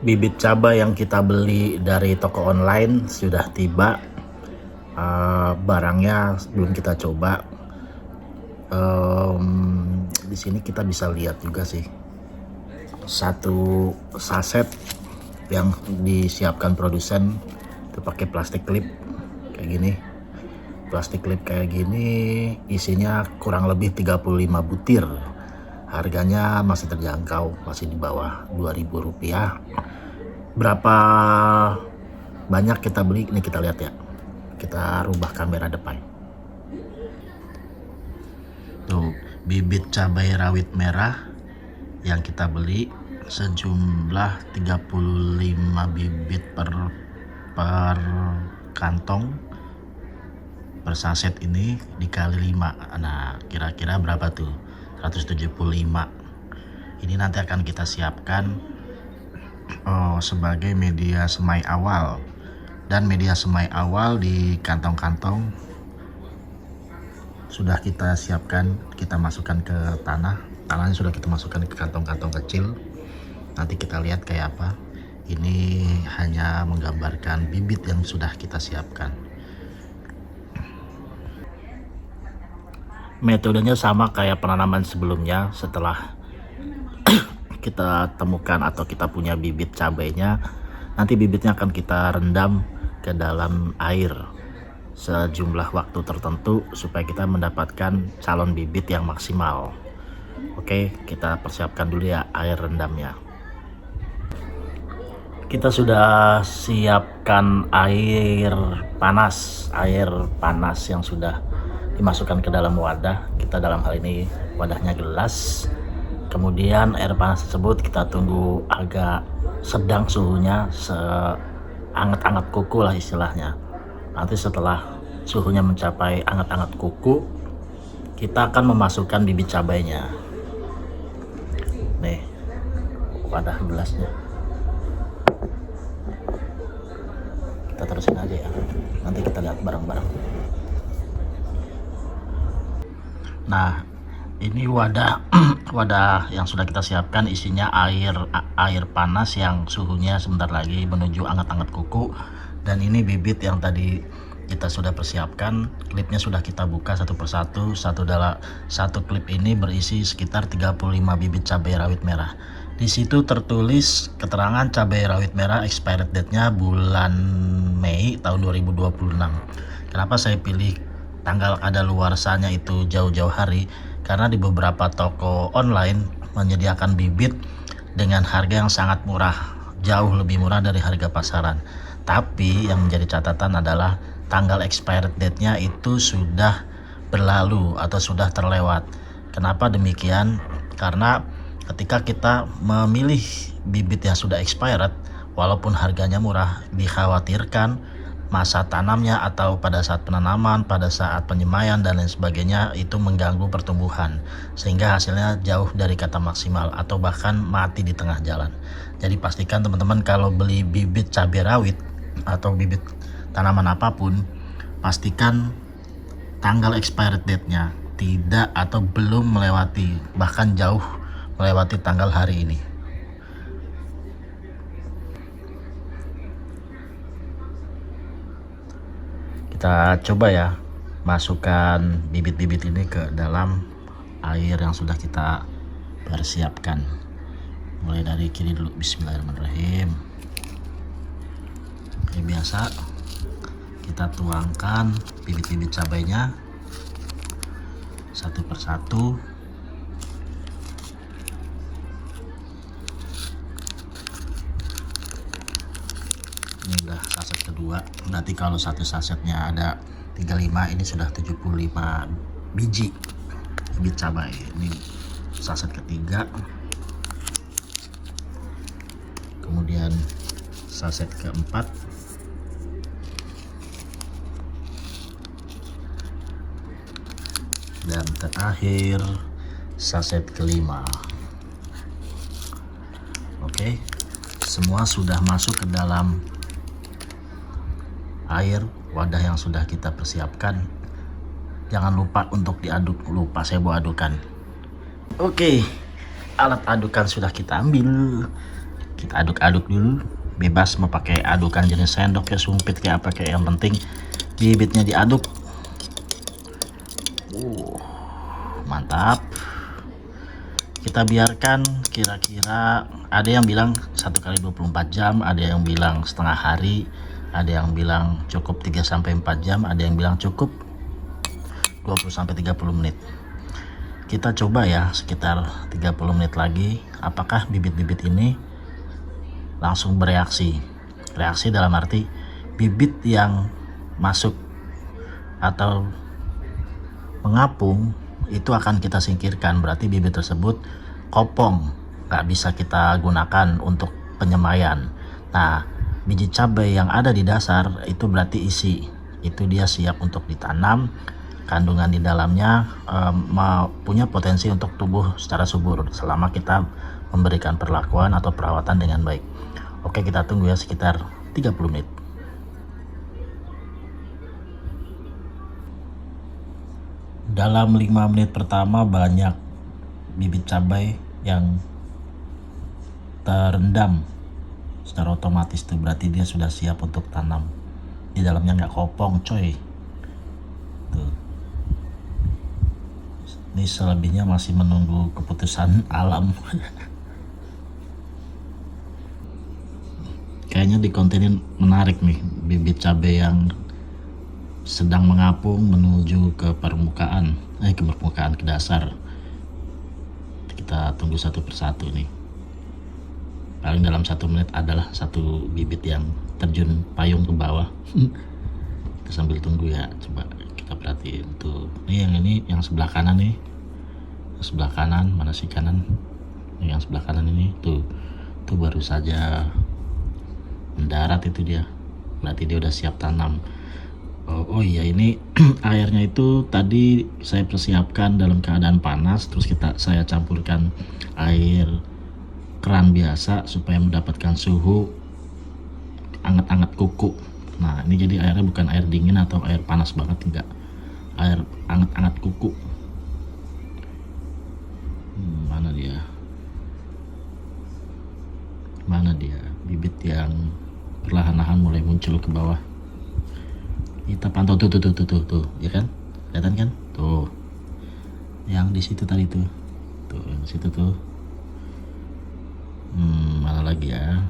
Bibit cabai yang kita beli dari toko online sudah tiba. Barangnya belum kita coba. Di sini kita bisa lihat juga sih satu saset yang disiapkan produsen itu pakai plastik clip kayak gini. Plastik clip kayak gini isinya kurang lebih 35 butir. Harganya masih terjangkau, masih di bawah Rp2.000. Berapa banyak kita beli? Ini kita lihat ya. Kita rubah kamera depan. Tuh, bibit cabai rawit merah yang kita beli sejumlah 35 bibit per kantong per saset ini dikali 5. Nah, kira-kira berapa tuh? 175. Ini nanti akan kita siapkan sebagai media semai awal. Dan media semai awal di kantong-kantong sudah kita siapkan, kita masukkan ke tanahnya sudah kita masukkan ke kantong-kantong kecil. Nanti kita lihat kayak apa. Ini hanya menggambarkan bibit yang sudah kita siapkan. Metodenya sama kayak penanaman sebelumnya. Setelah kita temukan atau kita punya bibit cabainya, nanti bibitnya akan kita rendam ke dalam air sejumlah waktu tertentu supaya kita mendapatkan calon bibit yang maksimal. Oke, kita persiapkan dulu ya air rendamnya. Kita sudah siapkan air panas yang sudah dimasukkan ke dalam wadah. Kita dalam hal ini wadahnya gelas. Kemudian air panas tersebut kita tunggu agak sedang suhunya, anget-anget kuku lah istilahnya. Nanti setelah suhunya mencapai anget-anget kuku, kita akan memasukkan bibit cabainya. Nih, wadah gelasnya. Kita terusin aja ya. Nanti kita lihat bareng-bareng. Nah, ini wadah yang sudah kita siapkan isinya air panas yang suhunya sebentar lagi menuju anget-anget kuku. Dan ini bibit yang tadi kita sudah persiapkan. Klipnya sudah kita buka satu persatu. Satu klip ini berisi sekitar 35 bibit cabai rawit merah. Di situ tertulis keterangan cabai rawit merah expired date-nya bulan Mei tahun 2026. Kenapa saya pilih tanggal kadaluarsanya itu jauh-jauh hari? Karena di beberapa toko online menyediakan bibit dengan harga yang sangat murah, jauh lebih murah dari harga pasaran. Tapi yang menjadi catatan adalah tanggal expired date-nya itu sudah berlalu atau sudah terlewat. Kenapa demikian? Karena ketika kita memilih bibit yang sudah expired, walaupun harganya murah, dikhawatirkan masa tanamnya atau pada saat penanaman, pada saat penyemaian dan lain sebagainya itu mengganggu pertumbuhan, sehingga hasilnya jauh dari kata maksimal atau bahkan mati di tengah jalan. Jadi pastikan teman-teman kalau beli bibit cabai rawit atau bibit tanaman apapun, pastikan tanggal expired date-nya tidak atau belum melewati, bahkan jauh melewati tanggal hari ini. Kita coba ya masukkan bibit-bibit ini ke dalam air yang sudah kita persiapkan. Mulai dari kiri dulu, bismillahirrahmanirrahim. Oke, biasa kita tuangkan bibit-bibit cabainya satu persatu. Ini udah saset kedua. Berarti kalau satu sasetnya ada 35, ini sudah 75 biji bibit cabai. Ini saset ketiga. Kemudian saset keempat. Dan terakhir saset kelima. Oke, semua sudah masuk ke dalam air wadah yang sudah kita persiapkan. Jangan lupa untuk diaduk. Lupa saya bawa adukan. Oke, alat adukan sudah kita ambil. Kita aduk-aduk dulu, bebas mau pakai adukan jenis sendok ya, sumpit kayak apa kayak, yang penting bibitnya diaduk. Mantap. Kita biarkan kira-kira, ada yang bilang 1 kali 24 jam, ada yang bilang setengah hari, ada yang bilang cukup 3-4 jam, ada yang bilang cukup 20-30 menit. Kita coba ya sekitar 30 menit lagi, apakah bibit-bibit ini langsung bereaksi. Reaksi dalam arti bibit yang masuk atau mengapung itu akan kita singkirkan, berarti bibit tersebut kopong, nggak bisa kita gunakan untuk penyemaian. Nah, biji cabai yang ada di dasar itu berarti isi, itu dia siap untuk ditanam, kandungan di dalamnya punya potensi untuk tumbuh secara subur selama kita memberikan perlakuan atau perawatan dengan baik. Oke, kita tunggu ya sekitar 30 menit. Dalam 5 menit pertama banyak bibit cabai yang terendam secara otomatis, tuh berarti dia sudah siap untuk tanam. Di dalamnya nggak kopong coy. Tuh. Ini selebihnya masih menunggu keputusan alam. Kayaknya di konten ini menarik nih, bibit cabai yang sedang mengapung menuju ke permukaan, ke dasar. Kita tunggu satu persatu nih. Paling dalam 1 menit adalah 1 bibit yang terjun payung ke bawah. Kita sambil tunggu ya, coba kita perhatiin tuh. Ini yang sebelah kanan nih. Yang sebelah kanan, mana sih kanan? Yang sebelah kanan ini tuh baru saja mendarat, itu dia. Berarti dia udah siap tanam. Oh iya, ini airnya itu tadi saya persiapkan dalam keadaan panas, terus saya campurkan air keran biasa supaya mendapatkan suhu anget-anget kuku. Nah, ini jadi airnya bukan air dingin atau air panas banget, enggak, air anget-anget kuku. Mana dia bibit yang perlahan-lahan mulai muncul ke bawah. Kita pantau tuh, ya kan? Kelihatan kan? Tuh. Yang di situ tadi tuh. Tuh, yang di situ tuh. Mana lagi ya?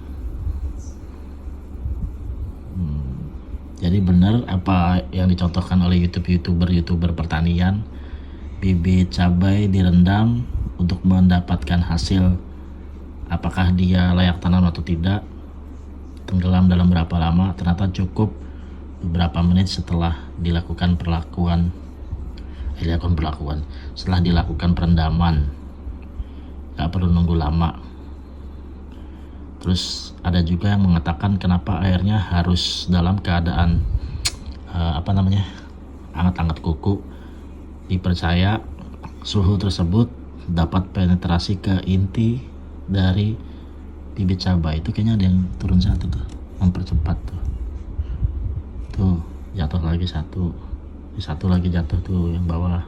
Jadi benar apa yang dicontohkan oleh YouTuber pertanian, bibit cabai direndam untuk mendapatkan hasil, apakah dia layak tanam atau tidak, tenggelam dalam berapa lama, ternyata cukup beberapa menit setelah dilakukan setelah dilakukan perendaman, nggak perlu nunggu lama. Terus ada juga yang mengatakan kenapa airnya harus dalam keadaan hangat-hangat kuku. Dipercaya suhu tersebut dapat penetrasi ke inti dari bibit cabai. Itu kayaknya ada yang turun satu tuh, mempercepat tuh jatuh lagi satu lagi jatuh tuh yang bawah.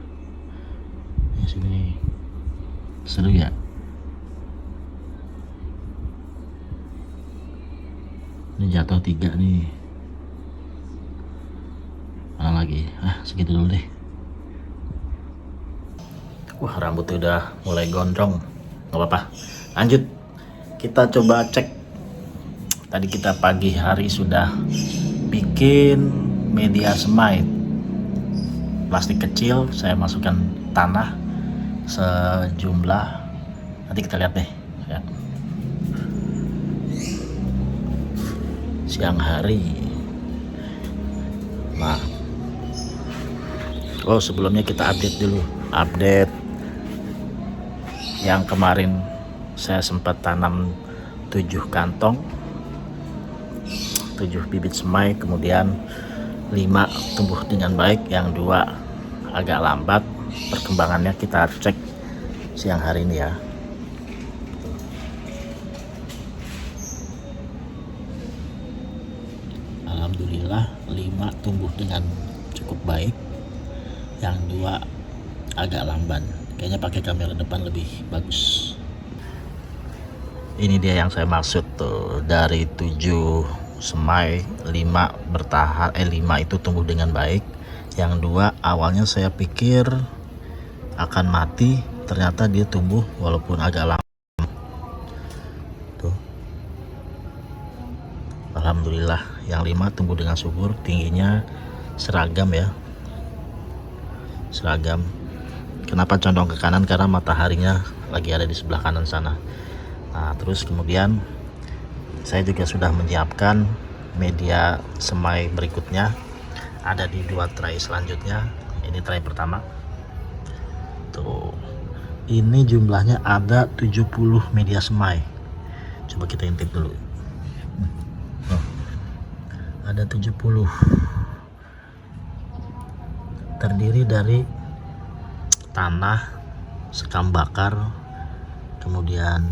Ya, sini seru ya. Ini jatuh 3 nih. Mana lagi? Segitu dulu deh. Wah, rambutnya udah mulai gondrong. Gak apa-apa, lanjut. Kita coba cek. Tadi kita pagi hari sudah bikin media semai plastik kecil, saya masukkan tanah sejumlah, nanti kita lihat deh ya. Siang hari. Nah, sebelumnya kita update yang kemarin saya sempat tanam 7 kantong, 7 bibit semai, kemudian 5 tumbuh dengan baik, yang 2 agak lambat. Perkembangannya kita cek siang hari ini ya. Alhamdulillah 5 tumbuh dengan cukup baik, yang 2 agak lamban. Kayaknya pakai kamera depan lebih bagus. Ini dia yang saya maksud tuh, dari 7 semai 5 bertahan, 5 itu tumbuh dengan baik. Yang 2 awalnya saya pikir akan mati, ternyata dia tumbuh walaupun agak lama tuh. Alhamdulillah yang 5 tumbuh dengan subur, tingginya seragam ya, seragam. Kenapa condong ke kanan? Karena mataharinya lagi ada di sebelah kanan sana. Nah, terus kemudian saya juga sudah menyiapkan media semai berikutnya, ada di 2 tray selanjutnya. Ini tray pertama tuh, ini jumlahnya ada 70 media semai. Coba kita intip dulu. Ada 70, terdiri dari tanah, sekam bakar, kemudian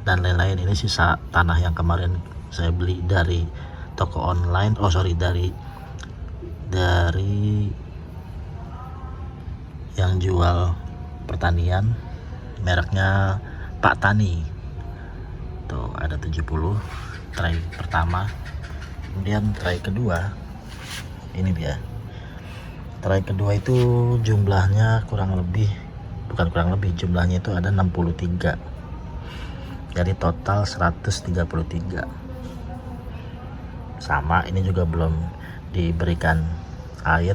dan lain-lain. Ini sisa tanah yang kemarin saya beli dari toko online, dari yang jual pertanian, mereknya Pak Tani. Tuh ada 70 tray pertama. Kemudian tray kedua, ini dia. Tray kedua itu jumlahnya jumlahnya itu ada 63. Jadi total 133. Sama, ini juga belum diberikan air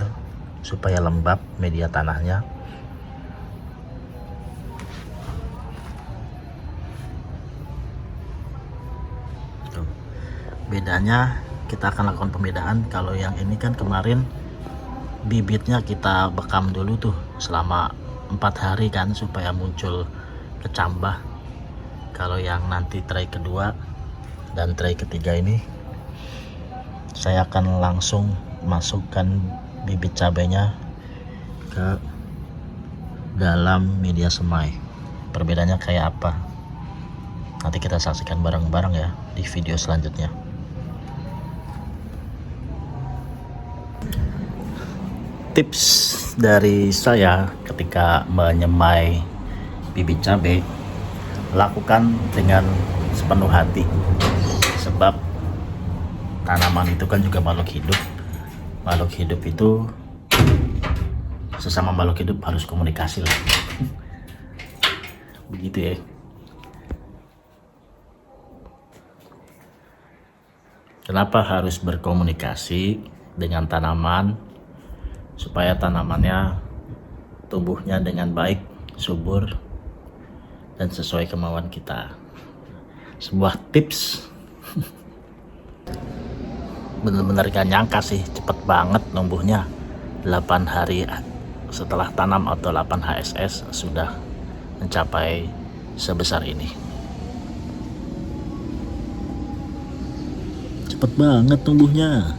supaya lembab media tanahnya. Tuh. Bedanya kita akan lakukan pembedaan. Kalau yang ini kan kemarin bibitnya kita bekam dulu tuh selama 4 hari kan, supaya muncul kecambah. Kalau yang nanti tray kedua dan tray ketiga ini, saya akan langsung masukkan bibit cabenya ke dalam media semai. Perbedaannya kayak apa? Nanti kita saksikan bareng-bareng ya di video selanjutnya. Tips dari saya ketika menyemai bibit cabai, lakukan dengan sepenuh hati, sebab tanaman itu kan juga makhluk hidup. Makhluk hidup itu, sesama makhluk hidup harus komunikasi lah. Begitu ya. Kenapa harus berkomunikasi dengan tanaman? Supaya tanamannya tumbuhnya dengan baik, subur, dan sesuai kemauan kita. Sebuah tips. Bener-bener gak nyangka sih, cepet banget numbuhnya. 8 hari setelah tanam atau 8 HSS sudah mencapai sebesar ini. Cepet banget tumbuhnya.